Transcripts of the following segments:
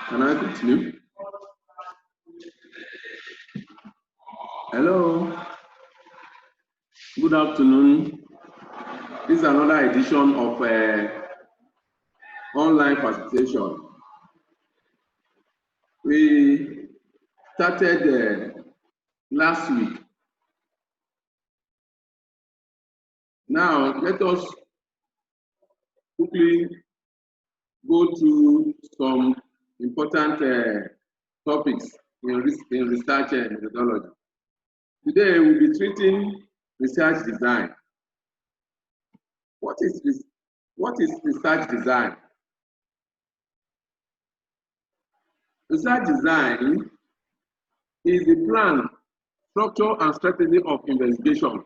Can I continue? Hello. Good afternoon. This is another edition of online facilitation. We started last week. Now, let us quickly go through some important topics in research methodology. Today, we'll be treating research design. What is research design? Research design is the plan, structure, and strategy of investigation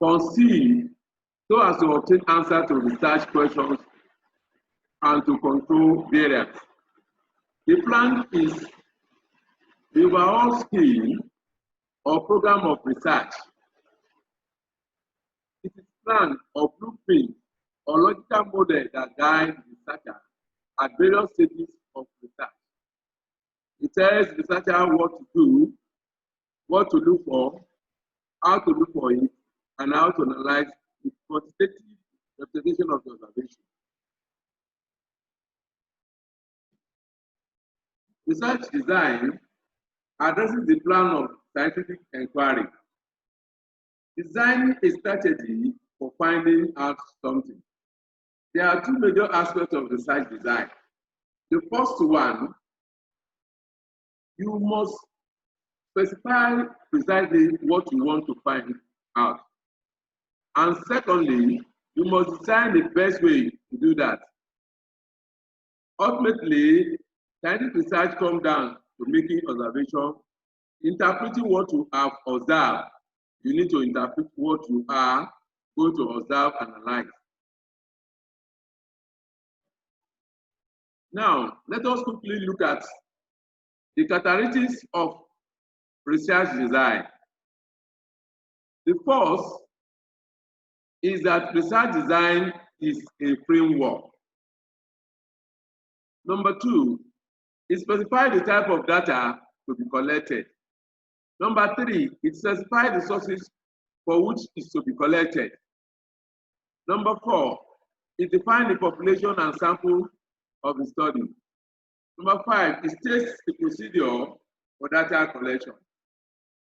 conceived so as to obtain answers to research questions and to control variance. The plan is the overall scheme or program of research. It is plan or blueprint or logical model that guides researchers at various stages of research. It tells researchers what to do, what to look for, how to look for it, and how to analyze the quantitative representation of the observation. Research design addresses the plan of scientific inquiry. Designing a strategy for finding out something. There are two major aspects of research design. The first one, you must specify precisely what you want to find out. And secondly, you must design the best way to do that. Ultimately, scientific research comes down to making observation, interpreting what you have observed. You need to interpret what you are going to observe and analyze. Now, let us quickly look at the characteristics of research design. The first is that research design is a framework. Number two, it specifies the type of data to be collected. Number three, it specifies the sources for which is to be collected. Number four, it defines the population and sample of the study. Number five, it states the procedure for data collection.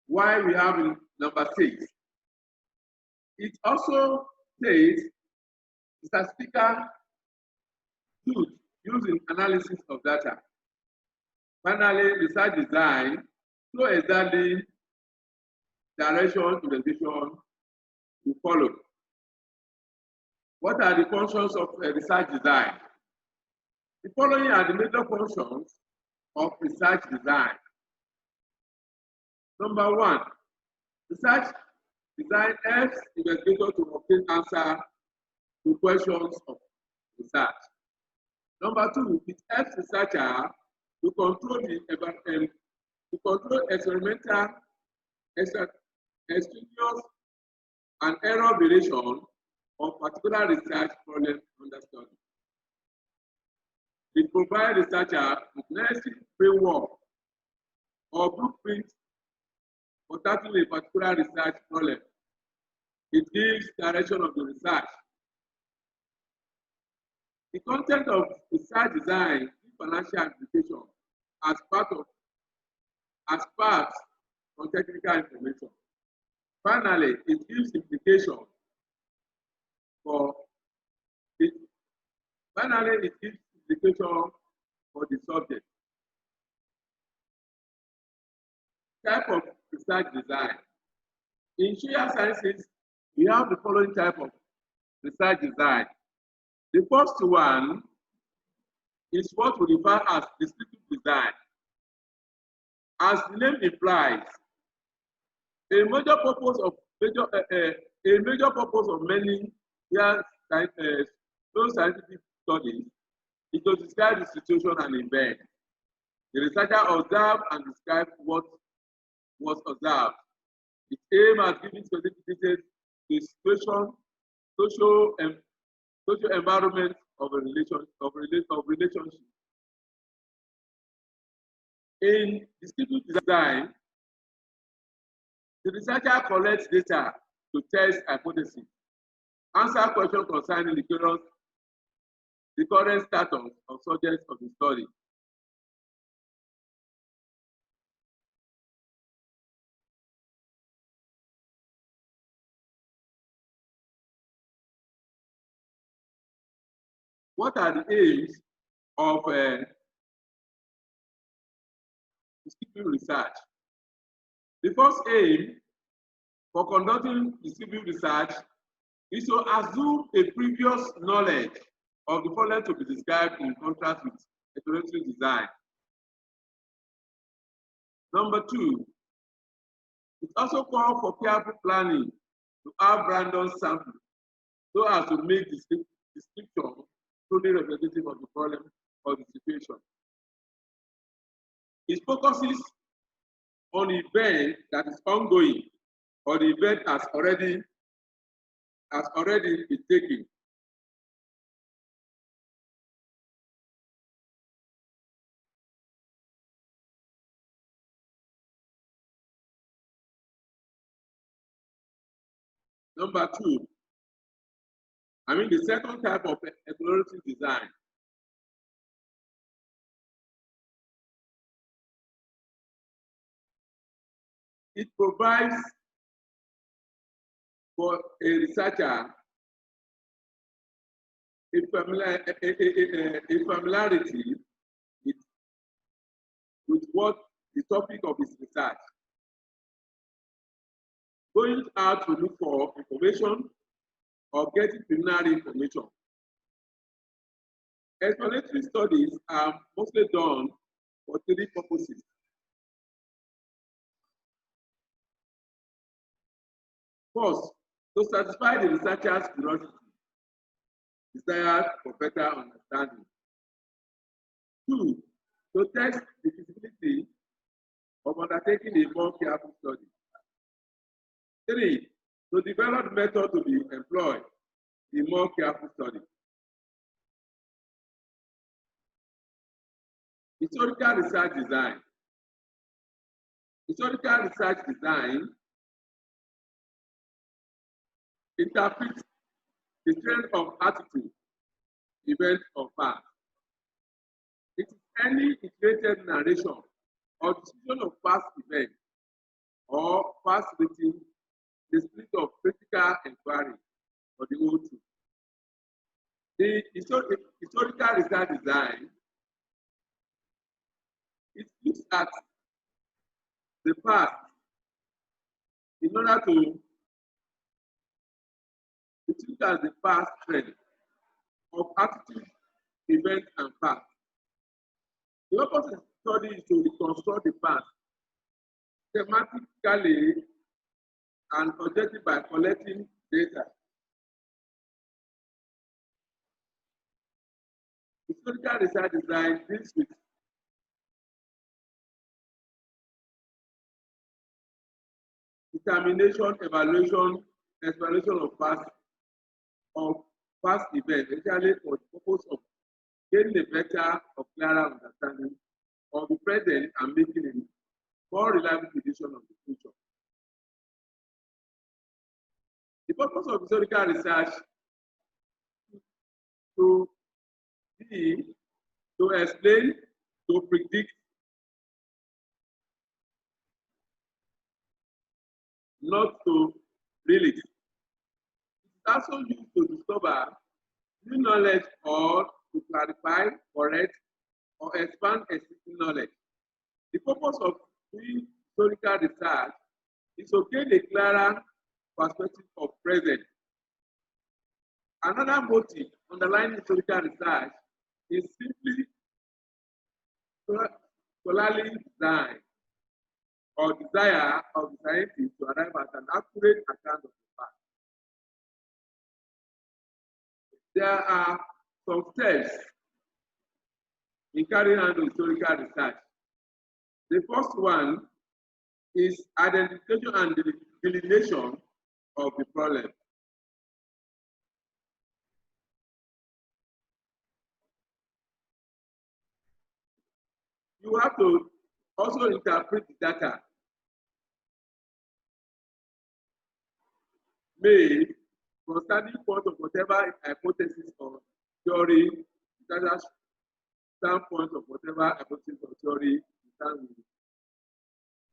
Why we have in number six, it also states statistical tools used in analysis of data. Finally, research design shows exactly direction investigation to follow. What are the functions of research design? The following are the major functions of research design. Number one, research design helps investigators to obtain answers to questions of research. Number two, it helps researchers to control experimental, extraneous, and error variation of particular research problem under study. It provides researchers with necessary framework or blueprint for tackling a particular research problem. It gives direction of the research. The content of research design is financial implication as part of technical information. Finally, it gives implication for the subject. Type of research design. In social sciences, we have the following type of research design. The first one is what we refer as descriptive design. As the name implies, a major purpose of many scientific studies is to describe the situation and event. The researcher observed and described what was observed. It aims at giving specific details to the situation, social environment of a relationship. In descriptive design, the researcher collects data to test hypotheses, answer questions concerning the current status of subjects of the study. What are the aims of descriptive research? The first aim for conducting descriptive research is to assume a previous knowledge of the problem to be described in contrast with exploratory design. Number two, it also calls for careful planning to have random samples so as to make the description truly representative of the problem or the situation. It focuses on the event that is ongoing or the event has already been taken. Number two, the second type of exploratory design it provides for a researcher a familiarity with what the topic of his research. Going out to look for information or getting preliminary information. Exploratory studies are mostly done for three purposes. First, to satisfy the researcher's curiosity, desire for better understanding. Two, to test the feasibility of undertaking a more careful study. Three, to develop method to be employed in more careful study. Historical research design. Historical research design interprets the trend of attitude, events of past. It is any iterated narration or description of past events or past written, the spirit of critical inquiry for the whole truth. The historical research design, it looks at the past in order to look at the past trend of attitude, events, and past. The purpose of study is to reconstruct the past thematically and objectively by collecting data. Historical research design deals with determination, evaluation, explanation of past events, especially for the purpose of gaining a better or clearer understanding of the present and making a more reliable prediction of the future. The purpose of historical research to be to explain, to predict, not to release. It is also used to discover new knowledge or to clarify, correct, or expand existing knowledge. The purpose of doing historical research is to gain a clearer perspective of present. Another motive underlying historical research is simply scholarly design or desire of the scientist to arrive at an accurate account of the past. There are some steps in carrying out historical research. The first one is identification and delineation of the problem. You have to also interpret the data made from starting point of whatever hypothesis or theory, data standpoint of whatever hypothesis or theory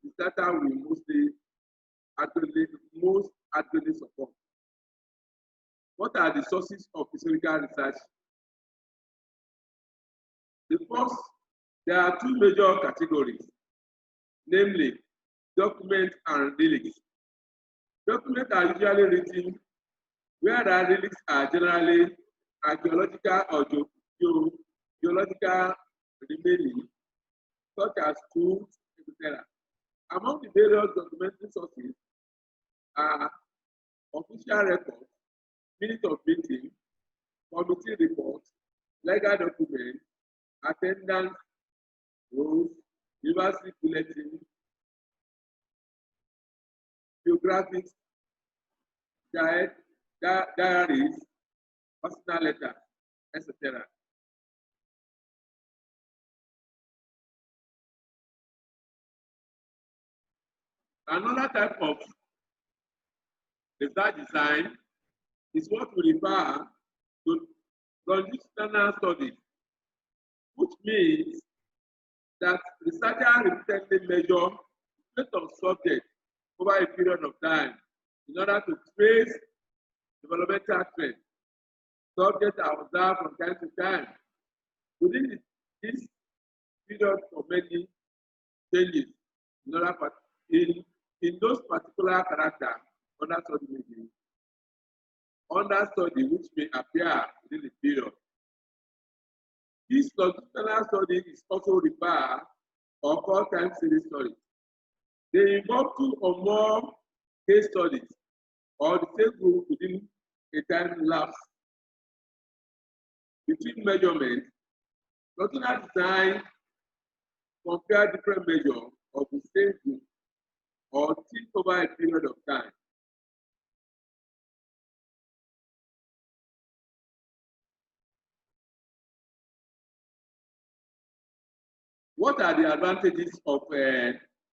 the data will most accurately support. What are the sources of historical research? The first, there are two major categories, namely documents and relics. Documents are usually written, whereas relics are generally archaeological or geological remaining, such as tools, etc. Among the various documentary sources are official records, minutes of meeting, committee reports, legal documents, attendance rolls, university bulletins, biographics, diaries, personal letters, etc. Another type of research design is what we refer to longitudinal studies, which means that researchers repeatedly measure the state of subject over a period of time in order to trace developmental trends. Subjects are observed from time to time. Within this period for many changes in order for in those particular characters under study which may appear within the period. This longitudinal study is also referred or called time series study. They involve two or more case studies or the same group within a time lapse. Between measurements, longitudinal design compare different measures of the same group or team over a period of time. What are the advantages of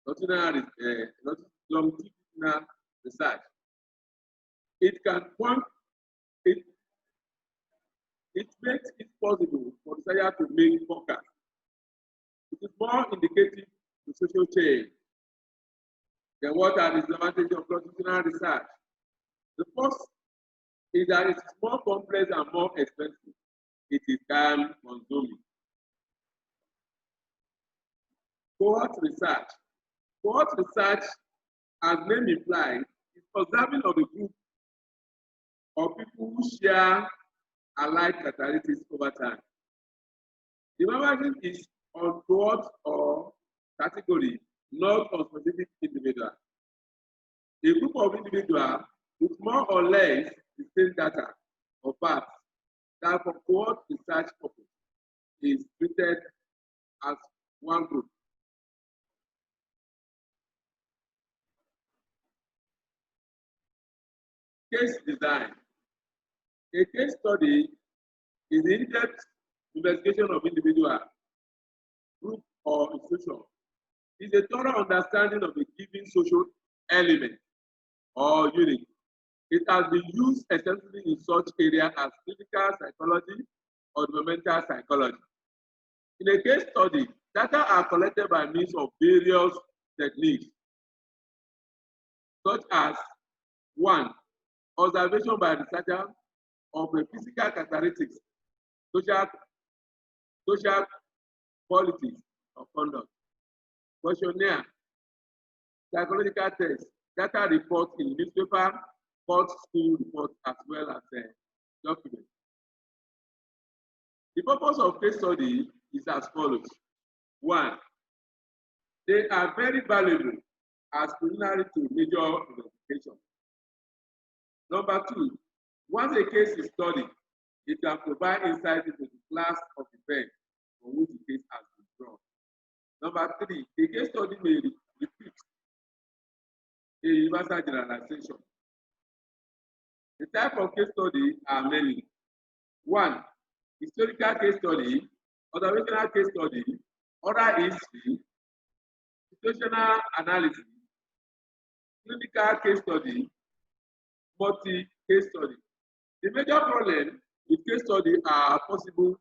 longitudinal research? It makes it possible for researchers to make forecasts. It is more indicative to social change. Then what are the disadvantages of longitudinal research? The first is that it is more complex and more expensive. It is time consuming. Cohort research. Cohort research, as name implies, is observing of a group of people who share alike characteristics over time. The membership is on cohort or category, not on specific individual. A group of individuals with more or less the same data or parts that for cohort research purpose is treated as one group. Case design. A case study is the in-depth investigation of individual, group, or institution. It is a thorough understanding of a given social element or unit. It has been used extensively in such areas as clinical psychology or developmental psychology. In a case study, data are collected by means of various techniques, such as 1. Observation by researcher of a physical characteristics, social qualities of conduct, questionnaire, psychological tests, data reports in newspaper, court, school reports, as well as documents. The purpose of case study is as follows. 1. They are very valuable as preliminary to major investigation. Number 2, once a case is studied, it can provide insight into the class of event for which the case has been drawn. Number 3, a case study may repeat a universal generalization. The type of case study are many. 1, historical case study, observational case study, oral history, situational analysis, clinical case study, multi-case study. The major problem with case study are possible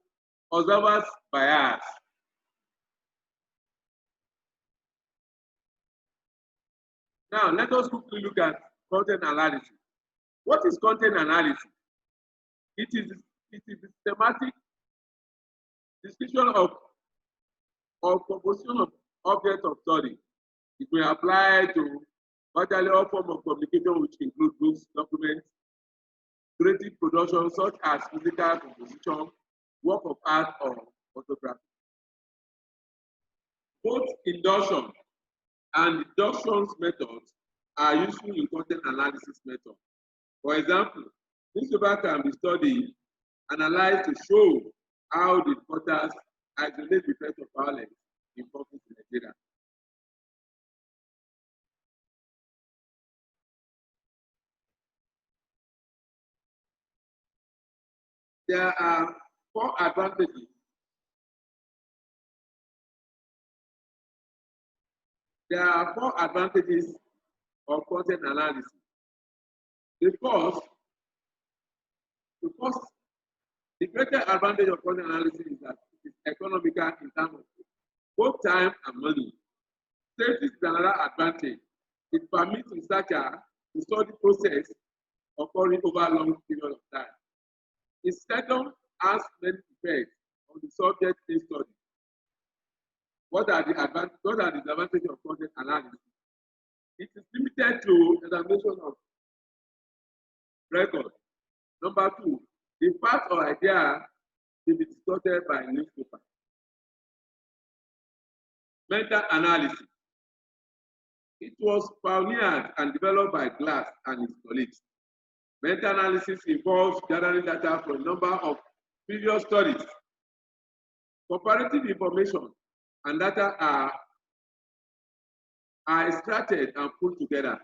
observers bias. Now, let us quickly look at content analysis. What is content analysis? It is the systematic description of composition of object of study. It may apply to virtually all forms of communication, which include books, documents, creative production such as physical composition, work of art, or photography. Both induction and deduction methods are useful in content analysis method. For example, newspaper can be studied, analyzed to show how the reporters isolate the effect of violence in conflict in Nigeria. There are four advantages. There are four advantages of content analysis. The greater advantage of content analysis is that it is economical in terms of both time and money. Safety is another advantage. It permits researchers to study process occurring over a long period of time. The second has many effects on the subject case study. What are the advantages of content analysis? It is limited to examination of record. Number two, the fact or idea will be distorted by newspaper. Mental analysis. It was pioneered and developed by Glass and his colleagues. Mental analysis involves gathering data from a number of previous studies. Comparative information and data are extracted and put together.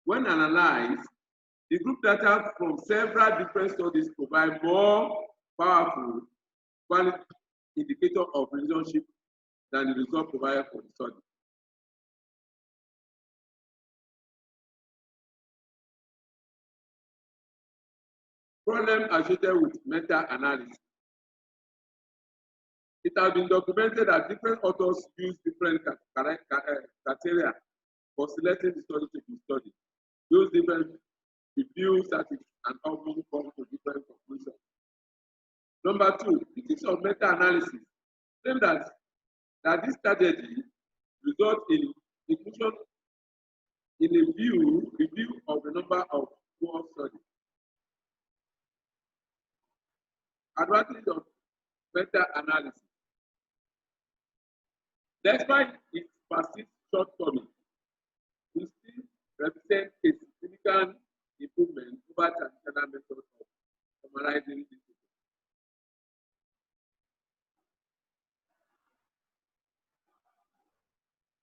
When analyzed, the group data from several different studies provide more powerful quality indicator of relationship than the result provided for the study. Problem associated with meta-analysis. It has been documented that different authors use different criteria for selecting the study to be studied. Those different review statistics and often come to different conclusions. Number two, the use of meta-analysis claims that this strategy results in inclusion in a review of the number of core studies. Advantage of meta-analysis. Despite its perceived shortcomings, it still represents a significant improvement over traditional methods of summarizing this.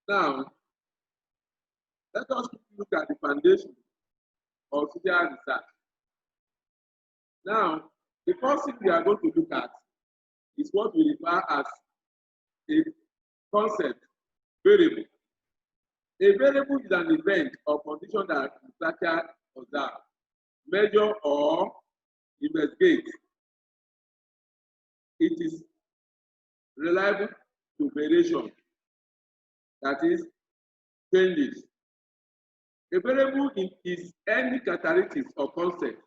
Now, let us look at the foundation of social research. Now, the first thing we are going to look at is what we refer as a concept variable. A variable is an event or condition that researchers observe, measure, or investigate. It is reliable to variation, that is, changes. A variable is any characteristic or concept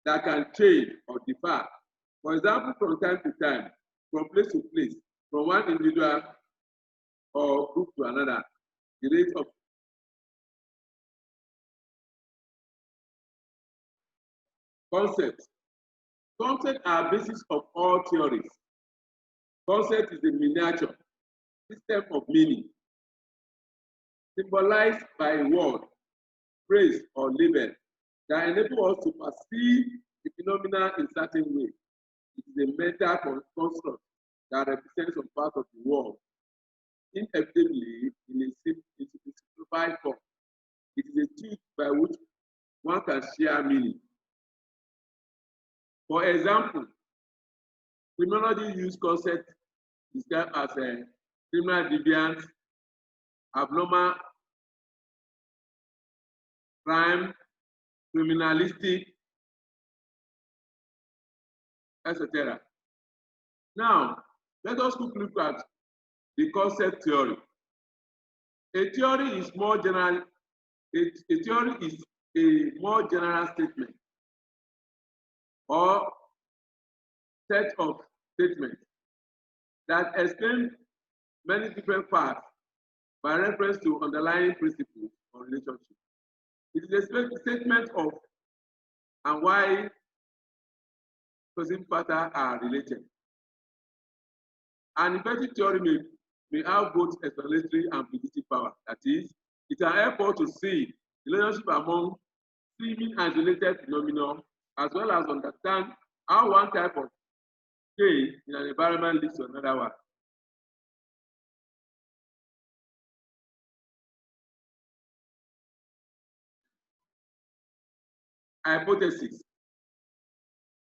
that can change or differ. For example, from time to time, from place to place, from one individual or group to another. The rate of concepts. Concepts are basis of all theories. Concept is a miniature system of meaning, symbolized by a word, phrase, or label that enable us to perceive the phenomena in a certain way. It is a mental construct that represents some part of the world, inevitably in a simplified form. It is a tool by which one can share meaning. For example, criminology use concept described as a criminal deviance, abnormal crime, criminalistic, etc. Now, let us quickly look at the concept theory. A theory is more general. A theory is a more general statement or set of statements that explain many different facts by reference to underlying principles or relationships. It is a statement of and why specific patterns are related. An effective theory may have both explanatory and predictive power. That is, it can help us to see the relationship among seeming isolated phenomena, as well as understand how one type of change in an environment leads to another one. Hypothesis.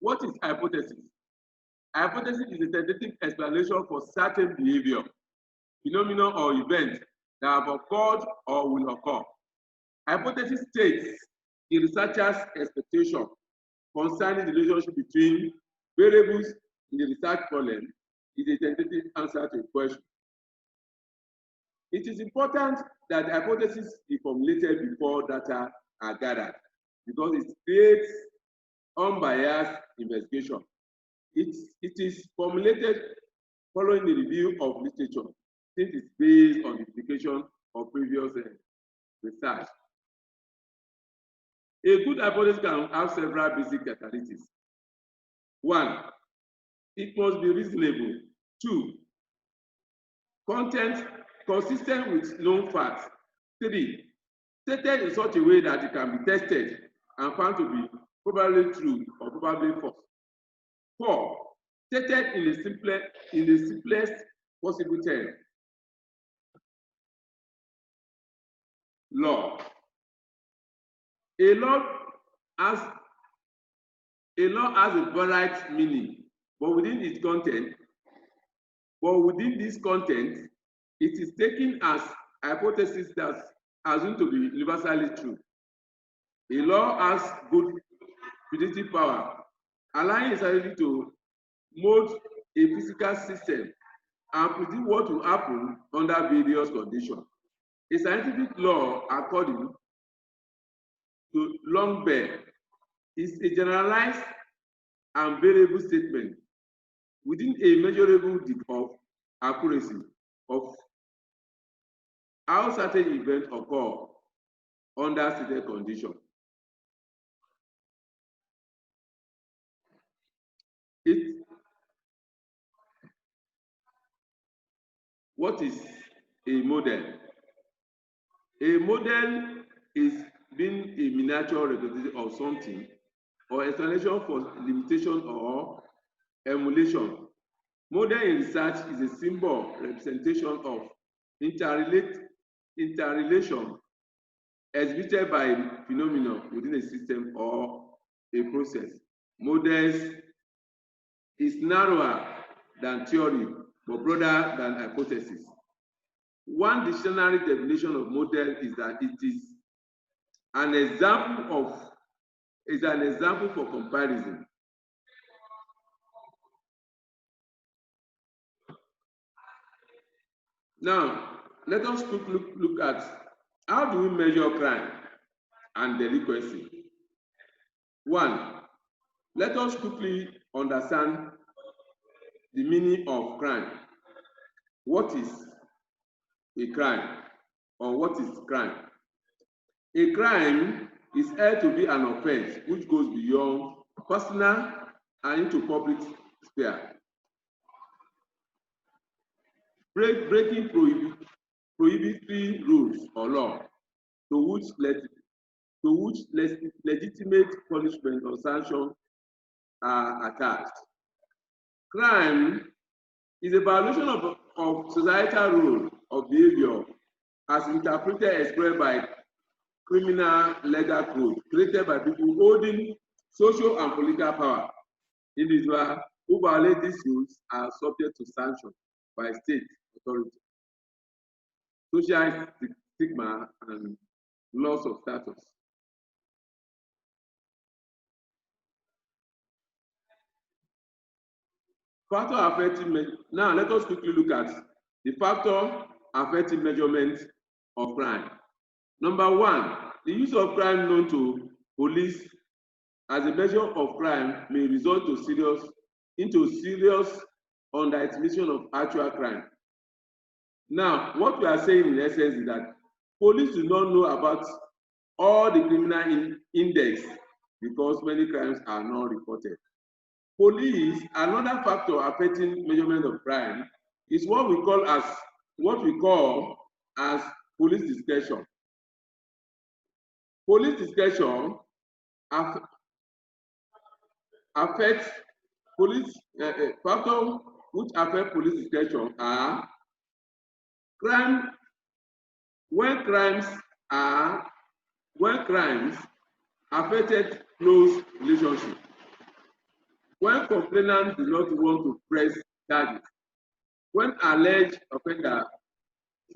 What is hypothesis? Hypothesis is a tentative explanation for certain behavior, phenomena, or events that have occurred or will occur. Hypothesis states the researcher's expectation concerning the relationship between variables in the research problem is a tentative answer to a question. It is important that the hypothesis be formulated before data are gathered because it creates unbiased investigation. It is formulated following the review of literature since it's based on the implication of previous research. A good hypothesis can have several basic characteristics. 1, it must be reasonable. 2, content consistent with known facts. 3, stated in such a way that it can be tested and found to be probably true or probably false. 4, stated in the simplest possible term. Law. A law has a varied meaning, but within this content, it is taken as hypothesis that's assumed to be universally true. A law has good predictive power, allowing society to mold a physical system and predict what will happen under various conditions. A scientific law, according to Longbear, is a generalized and variable statement within a measurable degree of accuracy of how certain events occur under stated conditions. What is a model? A model is being a miniature representation of something or explanation for limitation or emulation. Model in research is a symbol representation of interrelation exhibited by a phenomenon within a system or a process. Models is narrower than theory but broader than hypothesis. One dictionary definition of model is that it is an example for comparison. Now, let us quickly look at how do we measure crime and delinquency. 1, let us quickly understand the meaning of crime. What is a crime or what is crime? A crime is held to be an offense which goes beyond personal and into public sphere. Breaking prohibitory rules or law to which legitimate punishment or sanction are attached. Crime is a violation of societal rule of behavior as interpreted expressed by criminal legal code created by people holding social and political power. Individuals who violate these rules are subject to sanction by state authority. social stigma, and loss of status. Factor affecting now let us quickly look at the factor affecting measurement of crime. Number one, the use of crime known to police as a measure of crime may result into serious underestimation of actual crime. Now, what we are saying in essence is that police do not know about all the criminal index because many crimes are not reported. Police, another factor affecting measurement of crime is what we call as police discretion. Police discretion affects police factors which affect police discretion are crime when crimes affected close relationship, when complainants do not want to press charges, when alleged offender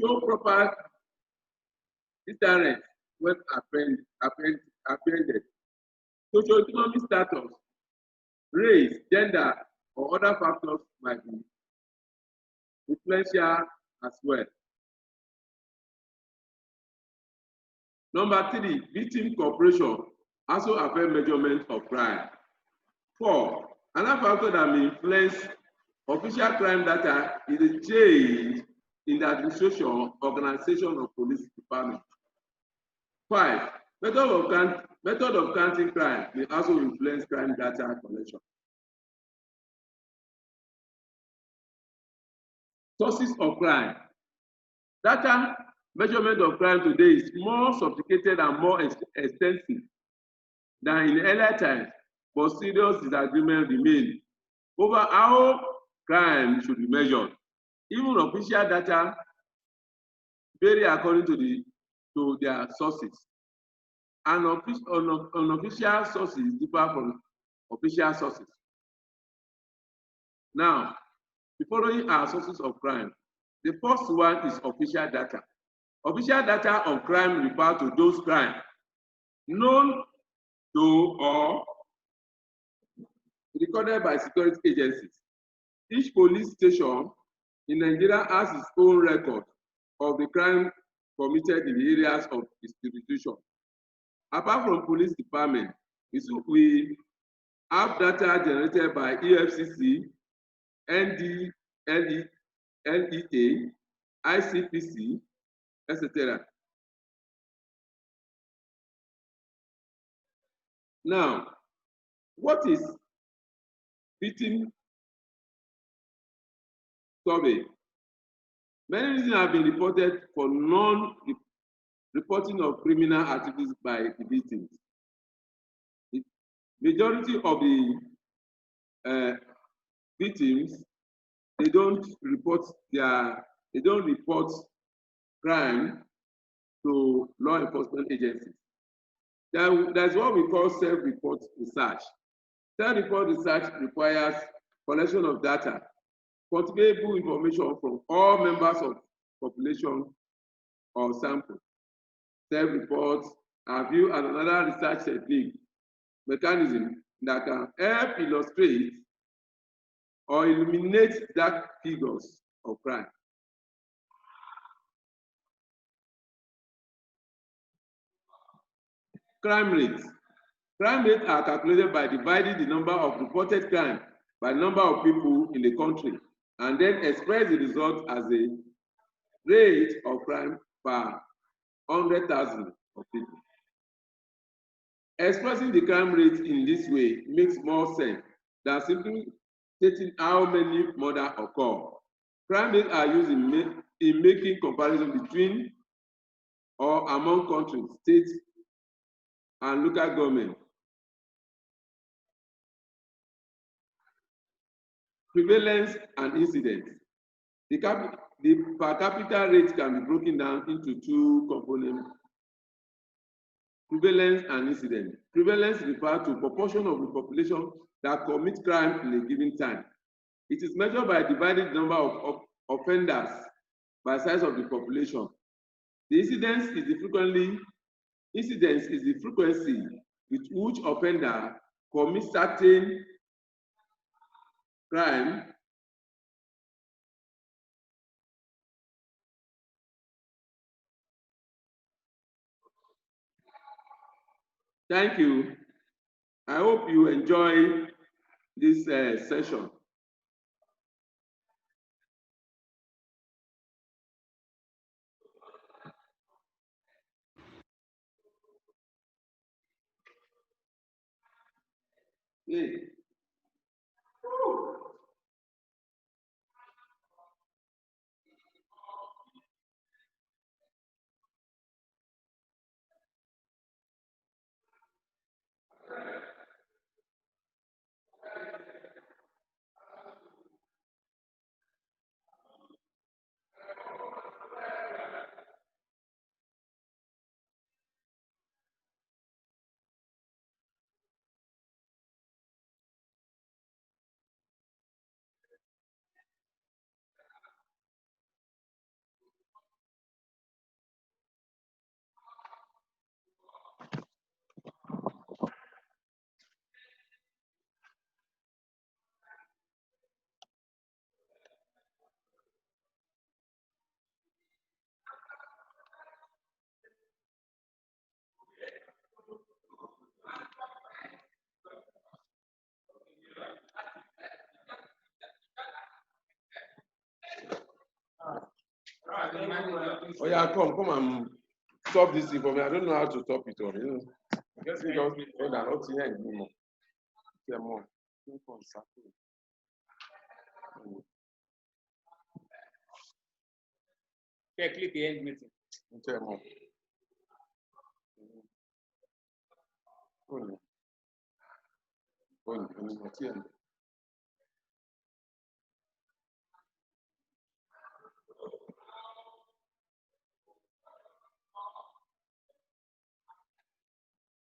show proper deterrent when apprehended, socioeconomic status, race, gender, or other factors might be influential as well. Number three, victim cooperation also affect measurement of crime. 4, another factor that may influence official crime data is a change in the administration organization of police department. 5, method of counting crime may also influence crime data collection. Sources of crime. Data measurement of crime today is more sophisticated and more extensive than in earlier times, but serious disagreement remain over how crime should be measured. Even official data vary according to their sources, and unofficial sources differ from official sources. Now, the following are sources of crime. The first one is official data. Official data on crime refer to those crimes known to or recorded by security agencies. Each police station in Nigeria has its own record of the crime committed in the areas of its jurisdiction. Apart from police department, we have data generated by EFCC, NDLEA, ICPC, etc. Now, what is victim survey? Many reasons have been reported for non-reporting of criminal activities by the victims. The majority of the victims, they don't report crime to law enforcement agencies. That's what we call self-report research. Self-report research requires collection of data, quantifiable information from all members of population or sample. Self-reports are viewed as another research technique mechanism that can help illustrate or eliminate dark figures of crime. Crime rates. Crime rates are calculated by dividing the number of reported crime by the number of people in the country, and then express the result as a rate of crime per 100,000 of people. Expressing the crime rate in this way makes more sense than simply stating how many murders occur. Crime rates are used in making comparisons between or among countries, states, and local government. Prevalence and incidence. The per capita rate can be broken down into two components: prevalence and incidence. Prevalence refers to proportion of the population that commit crime in a given time. It is measured by dividing the number of offenders by size of the population. The incidence is the frequency with which offender commits certain crime Thank you. I hope you enjoy this session. Please. Oh yeah, come and stop this thing for me. I don't know how to stop it. Just not here anymore. Yeah, click the end meeting.